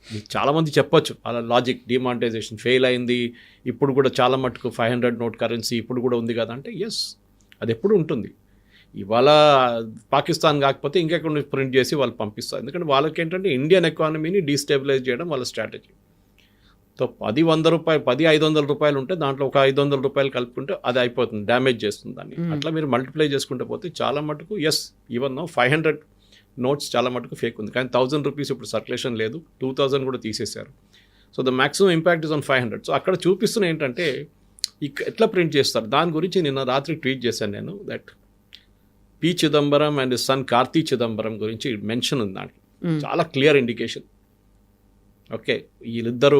మీకు చాలామంది చెప్పొచ్చు అలా లాజిక్, డిమానిటైజేషన్ ఫెయిల్ అయింది, ఇప్పుడు కూడా చాలా మటుకు 500 నోట్ కరెన్సీ ఇప్పుడు కూడా ఉంది కదా అంటే, ఎస్ అది ఎప్పుడు ఉంటుంది. ఇవాళ పాకిస్తాన్ కాకపోతే ఇంకెక్కడ ప్రింట్ చేసి వాళ్ళు పంపిస్తారు. ఎందుకంటే వాళ్ళకి ఏంటంటే ఇండియన్ ఎకానమీని డీస్టెబిలైజ్ చేయడం వాళ్ళ స్ట్రాటజీ. సో 10-100 రూపాయలు, 10-500 రూపాయలు ఉంటే దాంట్లో ఒక 500 రూపాయలు కలుపుకుంటే అది అయిపోతుంది, డ్యామేజ్ చేస్తుంది దాన్ని. అట్లా మీరు మల్టిప్లై చేసుకుంటే పోతే చాలా మటుకు ఎస్ ఈవెన్ 500 నోట్స్ చాలా మటుకు ఫేక్ ఉంది. కానీ 1000 రూపీస్ ఇప్పుడు సర్క్యులేషన్ లేదు, 2000 కూడా తీసేశారు. So the maximum impact is on 500. So అక్కడ చూపిస్తున్న ఏంటంటే ఎట్లా ప్రింట్ చేస్తారు దాని గురించి నిన్న రాత్రి ట్వీట్ చేశాను నేను. That P Chidambaram and son Karti Chidambaram గురించి మెన్షన్ ఉంది దాంట్లో, చాలా క్లియర్ ఇండికేషన్. ఓకే, వీళ్ళిద్దరూ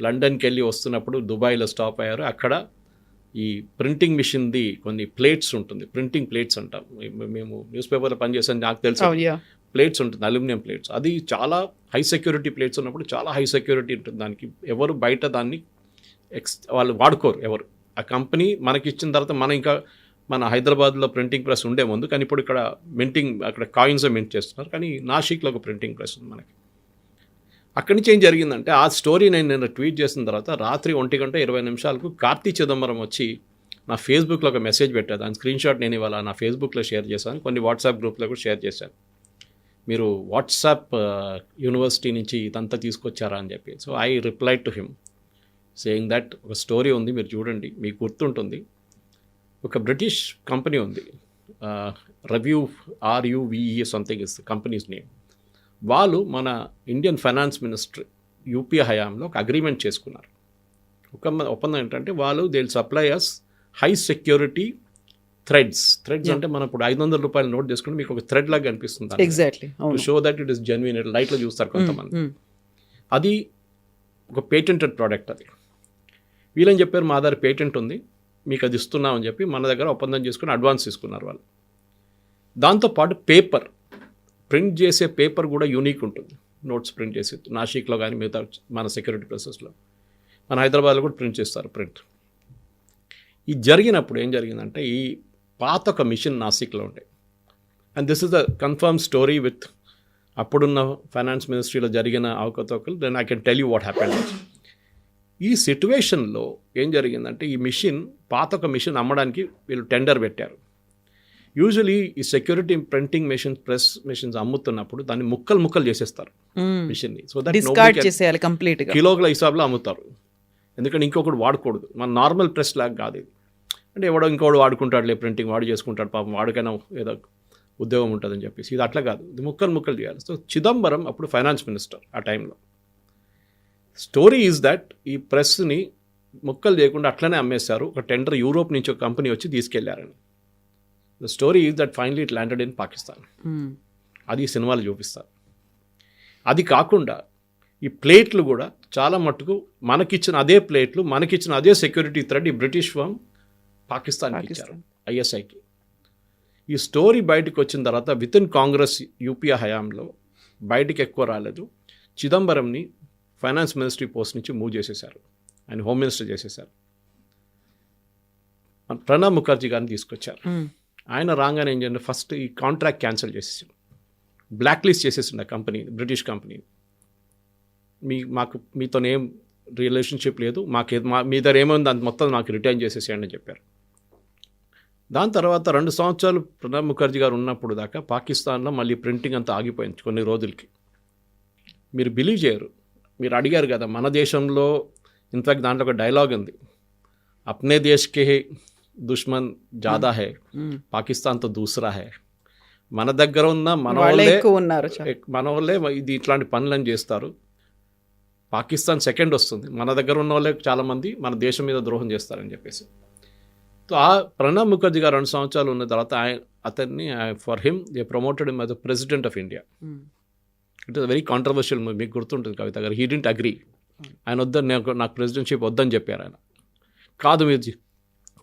లండన్కి వెళ్ళి వస్తున్నప్పుడు దుబాయ్లో స్టాప్ అయ్యారు. అక్కడ ఈ ప్రింటింగ్ మిషన్ది కొన్ని ప్లేట్స్ ఉంటుంది, ప్రింటింగ్ ప్లేట్స్ అంటాం మేము, న్యూస్ పేపర్లో పనిచేసాను నాకు తెలుసు. ప్లేట్స్ ఉంటుంది, అల్యూమినియం ప్లేట్స్. అది చాలా హై సెక్యూరిటీ ప్లేట్స్ ఉన్నప్పుడు చాలా హై సెక్యూరిటీ ఉంటుంది దానికి. ఎవరు బయట దాన్ని వాళ్ళు వాడుకోరు ఎవరు. ఆ కంపెనీ మనకి ఇచ్చిన తర్వాత మన హైదరాబాద్లో ప్రింటింగ్ ప్రెస్ ఉండే ముందు, కానీ ఇప్పుడు ఇక్కడ అక్కడ కాయిన్స్ మింట్ చేస్తున్నారు. కానీ నాసిక్లో ఒక ప్రింటింగ్ ప్రెస్ ఉంది మనకి. అక్కడి నుంచి ఏం జరిగిందంటే ఆ స్టోరీ నేను ట్వీట్ చేసిన తర్వాత రాత్రి 1:20 కార్తీ చిదంబరం వచ్చి నా ఫేస్బుక్లో ఒక మెసేజ్ పెట్టారు. దాని స్క్రీన్ షాట్ నేను ఇవాళ నా ఫేస్బుక్లో షేర్ చేశాను, కొన్ని వాట్సాప్ గ్రూప్లో కూడా షేర్ చేశాను. మీరు వాట్సాప్ యూనివర్సిటీ నుంచి ఇదంతా తీసుకొచ్చారా అని చెప్పి. So I replied to him saying that ఒక స్టోరీ ఉంది, మీరు చూడండి, మీకు గుర్తుంటుంది. ఒక బ్రిటిష్ కంపెనీ ఉంది, RUVE something is companies name. వాళ్ళు మన ఇండియన్ ఫైనాన్స్ మినిస్టర్ యూపీఏ హయాంలో ఒక అగ్రిమెంట్ చేసుకున్నారు. ఒక ఒప్పందం ఏంటంటే వాళ్ళు they will supply us high security threads అంటే మనం ఇప్పుడు 500 రూపాయలు నోట్ చేసుకుంటే మీకు ఒక థ్రెడ్ లాగా కనిపిస్తుంది, exactly to show that it is genuine. లైట్లో చూస్తారు కొంతమంది. అది ఒక పేటెంటెడ్ ప్రోడక్ట్. అది వీళ్ళని చెప్పారు మా దగ్గర పేటెంట్ ఉంది, మీకు అది ఇస్తున్నామని చెప్పి మన దగ్గర ఒప్పందం చేసుకుని అడ్వాన్స్ తీసుకున్నారు వాళ్ళు. దాంతోపాటు పేపర్ ప్రింట్ చేసే పేపర్ కూడా యూనిక్ ఉంటుంది, నోట్స్ ప్రింట్ చేసి నాసిక్లో కానీ మిగతా మన సెక్యూరిటీ ప్లేసెస్లో, మన హైదరాబాద్లో కూడా ప్రింట్ చేస్తారు ప్రింట్. ఇది జరిగినప్పుడు ఏం జరిగిందంటే ఈ పాత ఒక మిషన్ నాసిక్లో ఉండే, and this is the confirm story with అప్పుడున్న ఫైనాన్స్ మినిస్ట్రీలో జరిగిన అవకతవకలు. Then I can tell you what happened. ఈ సిట్యువేషన్లో ఏం జరిగిందంటే ఈ మిషన్, పాత ఒక మిషన్ అమ్మడానికి వీళ్ళు టెండర్ పెట్టారు. యూజువలీ ఈ security printing machines, press machines అమ్ముతున్నప్పుడు దాన్ని ముక్కలు చేసేస్తారు మిషన్ని. సో దట్ కంప్లీట్గా కిలోల హిసాబ్లో అమ్ముతారు, ఎందుకంటే ఇంకొకటి వాడకూడదు. మన నార్మల్ ప్రెస్ లాగా కాదు ఇది. అంటే ఇంకోడు వాడుకుంటాడులే ప్రింటింగ్, వాడు చేసుకుంటాడు పాపం, వాడికైనా ఏదో ఉద్యోగం ఉంటుందని చెప్పేసి. ఇది అట్లా కాదు, ఇది ముక్కలు చేయాలి. సో చిదంబరం అప్పుడు ఫైనాన్స్ మినిస్టర్ ఆ టైంలో. స్టోరీ ఈజ్ దట్ ఈ ప్రెస్ని ముక్కలు చేయకుండా అట్లనే అమ్మేశారు. ఒక టెండర్ యూరోప్ నుంచి ఒక కంపెనీ వచ్చి తీసుకెళ్లారని. The story is that finally it landed in Pakistan. అది సినిమాలు చూపిస్తారు. అది కాకుండా ఈ ప్లేట్లు కూడా చాలా మట్టుకు మనకిచ్చిన అదే ప్లేట్లు, మనకిచ్చిన అదే సెక్యూరిటీ థ్రెడ్ ఈ బ్రిటిష్ ఫర్మ్ పాకిస్తాన్కి ఇచ్చారు, ఐఎస్ఐకి. ఈ స్టోరీ బయటకు వచ్చిన తర్వాత విత్ ఇన్ కాంగ్రెస్ యూపీఏ హయాంలో బయటికి ఎక్కువ రాలేదు. చిదంబరంని ఫైనాన్స్ మినిస్ట్రీ పోస్ట్ నుంచి మూవ్ చేసేశారు ఆయన హోమ్ మినిస్టర్ చేసేసారు. ప్రణబ్ ముఖర్జీ గారిని తీసుకొచ్చారు. ఆయన రాగానే ఏం చేయండి, ఫస్ట్ ఈ కాంట్రాక్ట్ క్యాన్సిల్ చేసేసాడు, బ్లాక్ లిస్ట్ చేసేసిండు ఆ కంపెనీ, బ్రిటిష్ కంపెనీ. మీతోనేం రిలేషన్షిప్ లేదు, మీ దగ్గర ఏముంది అంత మొత్తం నాకు రిటర్న్ చేసేసేయండి అని చెప్పారు. దాని తర్వాత 2 సంవత్సరాలు ప్రణబ్ ముఖర్జీ గారు ఉన్నప్పుడు దాకా పాకిస్తాన్లో మళ్ళీ ప్రింటింగ్ అంతా ఆగిపోయింది కొన్ని రోజులకి. మీరు బిలీవ్ చేయరు, మీరు అడిగారు కదా మన దేశంలో, ఇన్ఫ్యాక్ట్ దాంట్లో ఒక డైలాగ్ ఉంది, అప్నే దేశ్కే దుష్మన్ జాదా హై, పాకిస్తాన్తో దూసరా హై. మన దగ్గర ఉన్న మన వాళ్ళే ఇది ఇట్లాంటి పనులను చేస్తారు, పాకిస్తాన్ సెకండ్ వస్తుంది, మన దగ్గర ఉన్న వాళ్ళే చాలామంది మన దేశం మీద ద్రోహం చేస్తారని చెప్పేసి. సో ఆ ప్రణబ్ ముఖర్జీ గారు 2 సంవత్సరాలు ఉన్న తర్వాత అతన్ని for him they promoted him as the president of India. It is very controversial movie, మీకు గుర్తుంటుంది కవిత గారు. హీ డింట్ అగ్రీ, ఆయన వద్దని, నాకు ప్రెసిడెంట్షిప్ వద్దని చెప్పారు ఆయన. కాదు మీరు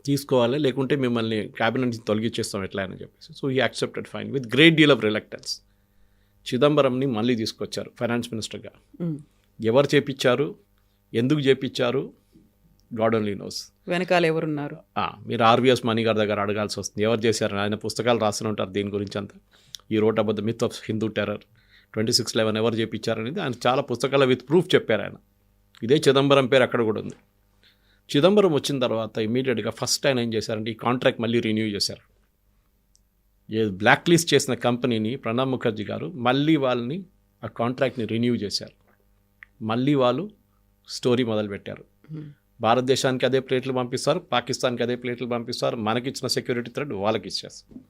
తీసుకోవాలి, లేకుంటే మిమ్మల్ని క్యాబినెట్ నుంచి తొలగించేస్తాం ఎట్లా అని చెప్పేసి. So he accepted fine with great deal of reluctance. చిదంబరంని మళ్ళీ తీసుకొచ్చారు ఫైనాన్స్ మినిస్టర్గా. ఎవరు చేపించారు, ఎందుకు చేపించారు, గాడ్ ఓన్లీ నోస్. వెనకాల ఎవరున్నారు, మీరు ఆర్వీఎస్ మనీ గారి దగ్గర అడగాల్సి వస్తుంది, ఎవరు చేశారు. ఆయన పుస్తకాలు రాస్తూనే ఉంటారు దీని గురించి అంతా. ఈ wrote about the myth of Hindu terror, 26/11 ఎవరు చేపించారనేది ఆయన చాలా పుస్తకాల విత్ ప్రూఫ్ చెప్పారు ఆయన. ఇదే చిదంబరం పేరు అక్కడ కూడా ఉంది. చిదంబరం వచ్చిన తర్వాత ఇమీడియట్గా ఫస్ట్ ఆయన ఏం చేశారంటే ఈ కాంట్రాక్ట్ మళ్ళీ రిన్యూ చేశారు. బ్లాక్ లిస్ట్ చేసిన కంపెనీని ప్రణబ్ ముఖర్జీ గారు మళ్ళీ వాళ్ళని ఆ కాంట్రాక్ట్ని రిన్యూ చేశారు. మళ్ళీ వాళ్ళు స్టోరీ మొదలుపెట్టారు. భారతదేశానికి అదే ప్లేట్లు పంపిస్తారు, పాకిస్తాన్కి అదే ప్లేట్లు పంపిస్తారు, మనకిచ్చిన సెక్యూరిటీ థ్రెడ్ వాళ్ళకి ఇచ్చేస్తారు.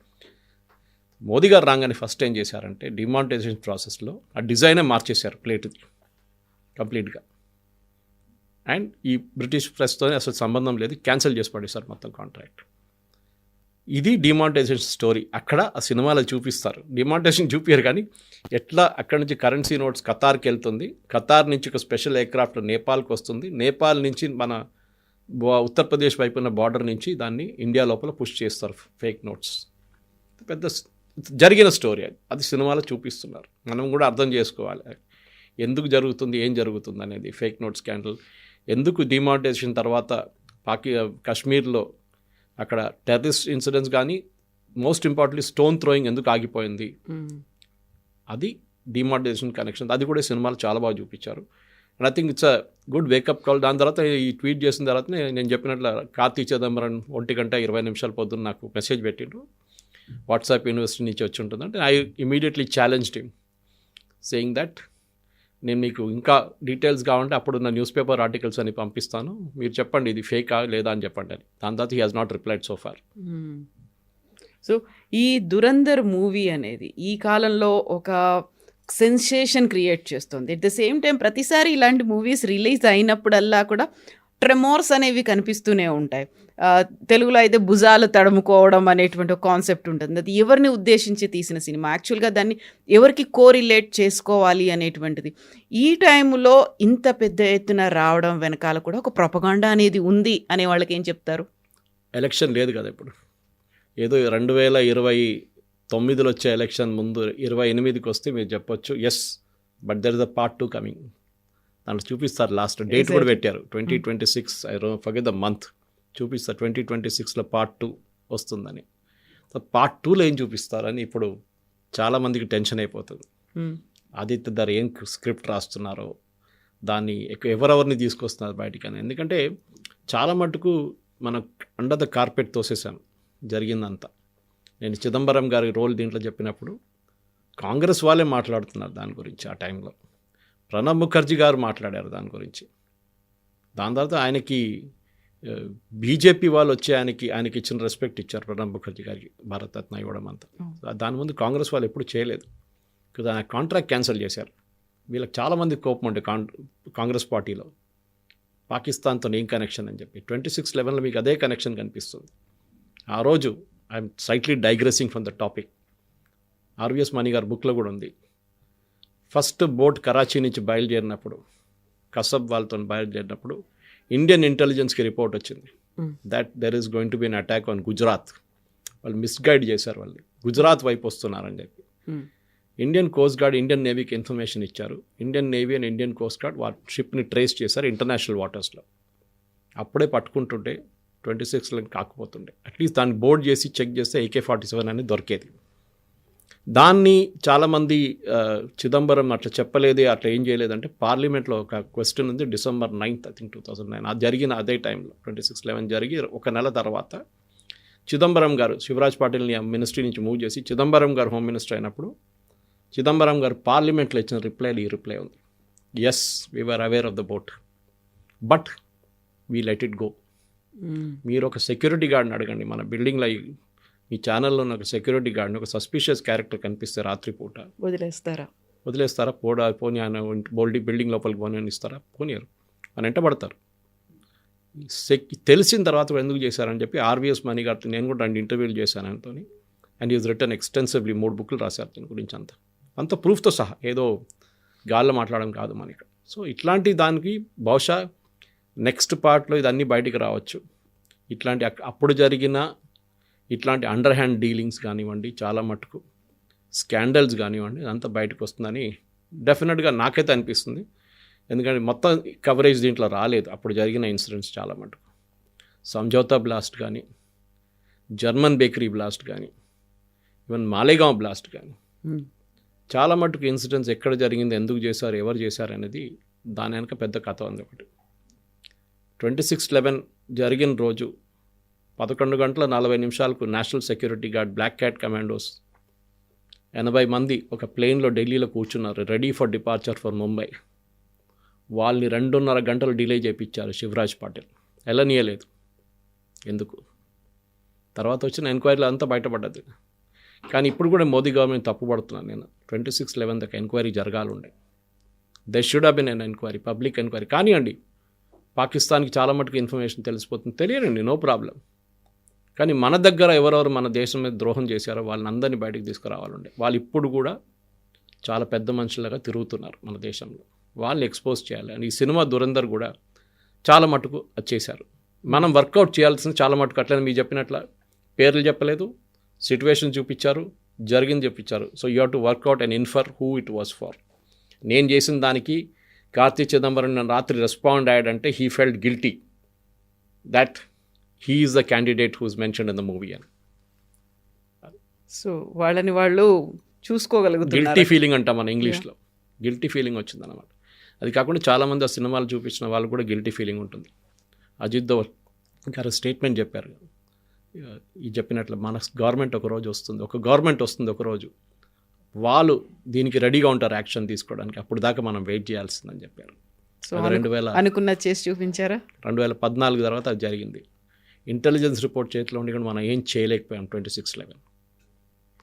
మోదీ గారు రాగానే ఫస్ట్ ఏం చేశారంటే డిమానిటైజేషన్ ప్రాసెస్లో ఆ డిజైనే మార్చేశారు ప్లేట్ది కంప్లీట్గా. అండ్ ఈ బ్రిటిష్ ప్రెస్తో అసలు సంబంధం లేదు, క్యాన్సిల్ చేసి పడేశారు మొత్తం కాంట్రాక్ట్. ఇది డిమానిటైజేషన్ స్టోరీ. అక్కడ ఆ సినిమాలో చూపిస్తారు, డిమానిటైజేషన్ చూపించారు కానీ ఎట్లా అక్కడి నుంచి కరెన్సీ నోట్స్ ఖతార్కి వెళ్తుంది, ఖతార్ నుంచి ఒక స్పెషల్ ఎయిర్క్రాఫ్ట్ నేపాల్కి వస్తుంది, నేపాల్ నుంచి మన ఉత్తరప్రదేశ్ వైపు ఉన్న బార్డర్ నుంచి దాన్ని ఇండియా లోపల పుష్ చేస్తారు ఫేక్ నోట్స్. పెద్ద జరిగిన స్టోరీ అది సినిమాలో చూపిస్తున్నారు. మనం కూడా అర్థం చేసుకోవాలి ఎందుకు జరుగుతుంది, ఏం జరుగుతుంది అనేది. ఫేక్ నోట్ స్కాండల్ ఎందుకు, డిమానిటైజేషన్ తర్వాత కాశ్మీర్లో అక్కడ టెర్రరిస్ట్ ఇన్సిడెంట్స్ కానీ, మోస్ట్ ఇంపార్టెంట్లీ స్టోన్ థ్రోయింగ్ ఎందుకు ఆగిపోయింది, అది డిమానిటైజేషన్ కనెక్షన్. అది కూడా సినిమాలు చాలా బాగా చూపించారు. And I think it's a good wake up call. దాని తర్వాత ఈ ట్వీట్ చేసిన తర్వాత నేను చెప్పినట్లు కార్తీ చిదంబరం 1:20 పొద్దున్న నాకు మెసేజ్ పెట్టిండు, వాట్సాప్ యూనివర్సిటీ నుంచి వచ్చి ఉంటుంది అంటే. I immediately challenged him saying that నేను మీకు ఇంకా డీటెయిల్స్ కావాలంటే అప్పుడున్న న్యూస్ పేపర్ ఆర్టికల్స్ అని పంపిస్తాను, మీరు చెప్పండి ఇది ఫేకా లేదా అని చెప్పండి అని. దాని తర్వాత he has not replied so far. So ఈ దురంధర్ మూవీ అనేది ఈ కాలంలో ఒక సెన్సేషన్ క్రియేట్ చేస్తుంది. ఎట్ ద సేమ్ టైం ప్రతిసారి ఇలాంటి మూవీస్ రిలీజ్ అయినప్పుడల్లా కూడా ట్రెమోర్స్ అనేవి కనిపిస్తూనే ఉంటాయి. తెలుగులో అయితే భుజాలు తడుముకోవడం అనేటువంటి ఒక కాన్సెప్ట్ ఉంటుంది. అది ఎవరిని ఉద్దేశించి తీసిన సినిమా, యాక్చువల్గా దాన్ని ఎవరికి కోరిలేట్ చేసుకోవాలి అనేటువంటిది. ఈ టైంలో ఇంత పెద్ద ఎత్తున రావడం వెనకాల కూడా ఒక ప్రొపగాండా అనేది ఉంది అనే వాళ్ళకి ఏం చెప్తారు? ఎలక్షన్ లేదు కదా ఇప్పుడు, ఏదో 2029లో వచ్చే ఎలక్షన్ ముందు 28కి వస్తే మీరు చెప్పొచ్చు yes, but there is a part 2 coming. దాంట్లో చూపిస్తారు, లాస్ట్ డేట్ కూడా పెట్టారు 2026, ఐ ఫర్గెట్ ద మంత్. చూపిస్తారు 2026లో పార్ట్ 2 వస్తుందని. పార్ట్ 2లో ఏం చూపిస్తారని ఇప్పుడు చాలామందికి టెన్షన్ అయిపోతుంది. ఆదిత్య ధర్ ఏం స్క్రిప్ట్ రాస్తున్నారో, దాన్ని ఎవరెవరిని తీసుకొస్తున్నారు బయటికి అని. ఎందుకంటే చాలా మటుకు మనం అండర్ ద కార్పెట్ తోసేసాం జరిగిందంతా. నేను చిదంబరం గారి రోల్ దీంట్లో చెప్పినప్పుడు కాంగ్రెస్ వాళ్ళే మాట్లాడుతున్నారు దాని గురించి. ఆ టైంలో ప్రణబ్ ముఖర్జీ గారు మాట్లాడారు దాని గురించి. దాని తర్వాత ఆయనకి బీజేపీ వాళ్ళు వచ్చి ఆయనకి ఇచ్చిన రెస్పెక్ట్ ఇచ్చారు ప్రణబ్ ముఖర్జీ గారికి, భారతరత్న ఇవ్వడం అంతా. దాని ముందు కాంగ్రెస్ వాళ్ళు ఎప్పుడు చేయలేదు. ఆయన కాంట్రాక్ట్ క్యాన్సిల్ చేశారు. వీళ్ళకి చాలామంది కోపం ఉండే కాంగ్రెస్ పార్టీలో, పాకిస్తాన్తో ఏం కనెక్షన్ అని చెప్పి. 26/11లో మీకు అదే కనెక్షన్ కనిపిస్తుంది. ఆ రోజు I'm slightly digressing from the topic, RVS money గారి బుక్లో కూడా ఉంది. ఫస్ట్ బోట్ కరాచీ నుంచి బయలుదేరినప్పుడు, కసబ్ వాళ్ళతో బయలుదేరినప్పుడు ఇండియన్ ఇంటెలిజెన్స్కి రిపోర్ట్ వచ్చింది that there is going to be an attack on Gujarat. వాళ్ళు మిస్గైడ్ చేశారు, వాళ్ళు గుజరాత్ వైపు వస్తున్నారని చెప్పి. ఇండియన్ కోస్ట్ గార్డ్ ఇండియన్ నేవీకి ఇన్ఫర్మేషన్ ఇచ్చారు. Indian navy and Indian coast guard షిప్ని ట్రేస్ చేశారు ఇంటర్నేషనల్ వాటర్స్లో. అప్పుడే పట్టుకుంటుంటే 26 కాకపోతుండే. అట్లీస్ట్ దాన్ని బోర్డ్ చేసి చెక్ చేస్తే AK-47 అనేది దొరికేది. దాన్ని చాలామంది చిదంబరం అట్లా చెప్పలేదే, అట్లా ఏం చేయలేదంటే పార్లమెంట్లో ఒక క్వశ్చన్ ఉంది December 9th, I think 2009. అది జరిగిన అదే టైంలో 26/11 జరిగి ఒక నెల తర్వాత చిదంబరం గారు శివరాజ్ పాటిల్ని మినిస్ట్రీ నుంచి మూవ్ చేసి చిదంబరం గారు హోమ్ మినిస్టర్ అయినప్పుడు చిదంబరం గారు పార్లమెంట్లో ఇచ్చిన రిప్లైలో ఈ రిప్లై ఉంది. Yes, we're aware of the boat but we let it go. మీరు ఒక సెక్యూరిటీ గార్డ్ని అడగండి, మన బిల్డింగ్లో ఈ ఛానల్లో ఒక సెక్యూరిటీ గార్డ్ని, ఒక సస్పిషియస్ క్యారెక్టర్ కనిపిస్తే రాత్రిపూట వదిలేస్తారా? పోనీ ఆయన బిల్డింగ్ లోపలికి పోనీ అని ఇస్తారా? పోనీయరు, అని వెంటబడతారు. తెలిసిన తర్వాత ఎందుకు చేశారని చెప్పి RVS మణి గారితో నేను కూడా 2 ఇంటర్వ్యూలు చేశాను ఆయనతో. అండ్ ఈజ్ రిటర్న్ ఎక్స్టెన్సివ్లీ 3 బుక్లు రాశారు దీని గురించి అంత ప్రూఫ్తో సహా, ఏదో గాల్లో మాట్లాడడం కాదు మన ఇక్కడ. సో ఇట్లాంటి దానికి బహుశా నెక్స్ట్ పార్ట్లో ఇదన్నీ బయటికి రావచ్చు. ఇట్లాంటి అప్పుడు జరిగిన ఇట్లాంటి అండర్ హ్యాండ్ డీలింగ్స్ కానివ్వండి, చాలా మటుకు స్కాండల్స్ కానివ్వండి, అదంతా బయటకు వస్తుందని డెఫినెట్గా నాకైతే అనిపిస్తుంది. ఎందుకంటే మొత్తం కవరేజ్ దీంట్లో రాలేదు అప్పుడు జరిగిన ఇన్సిడెంట్స్ చాలా మటుకు. సంజౌతా బ్లాస్ట్ కానీ, జర్మన్ బేకరీ బ్లాస్ట్ కానీ, ఈవెన్ మాలేగాంవ్ బ్లాస్ట్ కానీ, చాలా మటుకు ఇన్సిడెంట్స్ ఎక్కడ జరిగింది, ఎందుకు చేశారు, ఎవరు చేశారు అనేది దాని వెనక పెద్ద కథ ఉంది. ఒకటి 26/11 జరిగిన రోజు 11:40 national security guard black cat commandos 80 మంది ఒక ప్లేన్లో ఢిల్లీలో కూర్చున్నారు, ready for departure for Mumbai. వాళ్ళని 2.5 గంటలు డిలే చేయించారు శివరాజ్ పాటిల్. వెళ్ళనీయలేదు. ఎందుకు? తర్వాత వచ్చిన ఎంక్వైరీలో అంతా బయటపడ్డది. కానీ ఇప్పుడు కూడా మోదీ గవర్నమెంట్ తప్పుపడుతున్నాను నేను. 26/11 దాకా ఎంక్వైరీ జరగాలండే. They should have been an enquiry, public enquiry. కానివ్వండి, పాకిస్తాన్కి చాలా మటుకు ఇన్ఫర్మేషన్ తెలిసిపోతుంది, తెలియనండి, నో ప్రాబ్లం. కానీ మన దగ్గర ఎవరెవరు మన దేశం మీద ద్రోహం చేశారో వాళ్ళని అందరినీ బయటకు తీసుకురావాలండి. వాళ్ళు ఇప్పుడు కూడా చాలా పెద్ద మనుషులుగా తిరుగుతున్నారు మన దేశంలో. వాళ్ళని ఎక్స్పోజ్ చేయాలి. అండ్ ఈ సినిమా దురంధర్ కూడా చాలా మటుకు అది చేశారు. మనం వర్కౌట్ చేయాల్సింది చాలా మటుకు. అట్లనే మీరు చెప్పినట్ల పేర్లు చెప్పలేదు, సిట్యువేషన్ చూపించారు, జరిగింది చెప్పించారు. So you have to work out and infer who it was for. నేను చేసిన దానికి కార్తీ చిదంబరం నన్ను రాత్రి రెస్పాండ్ అయ్యాడంటే he felt guilty that he is the candidate who is mentioned in the movie అని. సో వాళ్ళని వాళ్ళు చూసుకోగలుగుతారు. గిల్టీ ఫీలింగ్ అంటాం మన ఇంగ్లీష్లో. గిల్టీ ఫీలింగ్ వచ్చిందన్నమాట. అది కాకుండా చాలామంది ఆ సినిమాలు చూపించిన వాళ్ళు కూడా గిల్టీ ఫీలింగ్ ఉంటుంది. అజిత్ దోవల్ గారు స్టేట్మెంట్ చెప్పారు, ఈ చెప్పినట్లు మన గవర్నమెంట్ ఒక రోజు వస్తుంది, ఒక రోజు వాళ్ళు దీనికి రెడీగా ఉంటారు యాక్షన్ తీసుకోవడానికి, అప్పుడు దాకా మనం వెయిట్ చేయాల్సిందని చెప్పారు. సో 2000 అనుకున్న చేసి చూపించారా? 2014 తర్వాత అది జరిగింది. ఇంటెలిజెన్స్ రిపోర్ట్ చేతిలో ఉండి కూడా మనం ఏం చేయలేకపోయాం. 26/11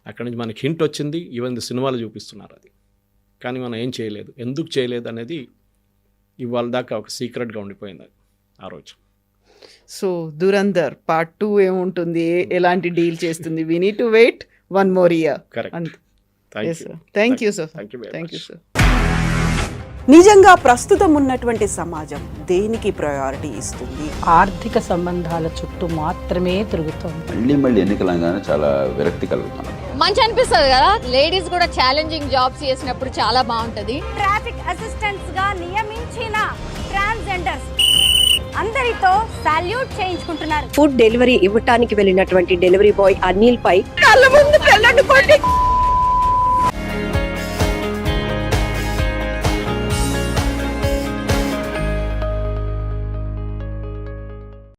అక్కడి నుంచి మనకి హింట్ వచ్చింది, ఈవెన్ ది సినిమాలు చూపిస్తున్నారు అది. కానీ మనం ఏం చేయలేదు. ఎందుకు చేయలేదు అనేది ఇవాళ దాకా ఒక సీక్రెట్గా ఉండిపోయింది అది ఆ రోజు. సో దురంధర్ పార్ట్ 2 ఏముంటుంది, ఎలాంటి డీల్ చేస్తుంది? We need to wait 1 more year. Correct. Thank you sir. Thank you sir. నిజంగా ప్రస్తుతం ఉన్నటువంటి సమాజం దేనికి ప్రయారిటీ ఇస్తుంది? ఆర్థిక సంబంధాల చుట్టూ మాత్రమే తిరుగుతోంది. మళ్ళీ ఎన్నికలంగానే చాలా విరక్తి కలుగుతున్నాం. మంచి అనిపిస్తుంది కదా, లేడీస్ కూడా ఛాలెంజింగ్ జాబ్స్ చేసినప్పుడు చాలా బాగుంటది. ట్రాఫిక్ అసిస్టెంట్స్ గా నియమించిన ట్రాన్స్జెండర్స్ అందరితో సాల్యూట్ చేయించుకుంటున్నారు. ఫుడ్ డెలివరీ ఇవ్వటానికి వెళ్ళినటువంటి డెలివరీ బాయ్ అనిల్ పై కళ్ళ ముందు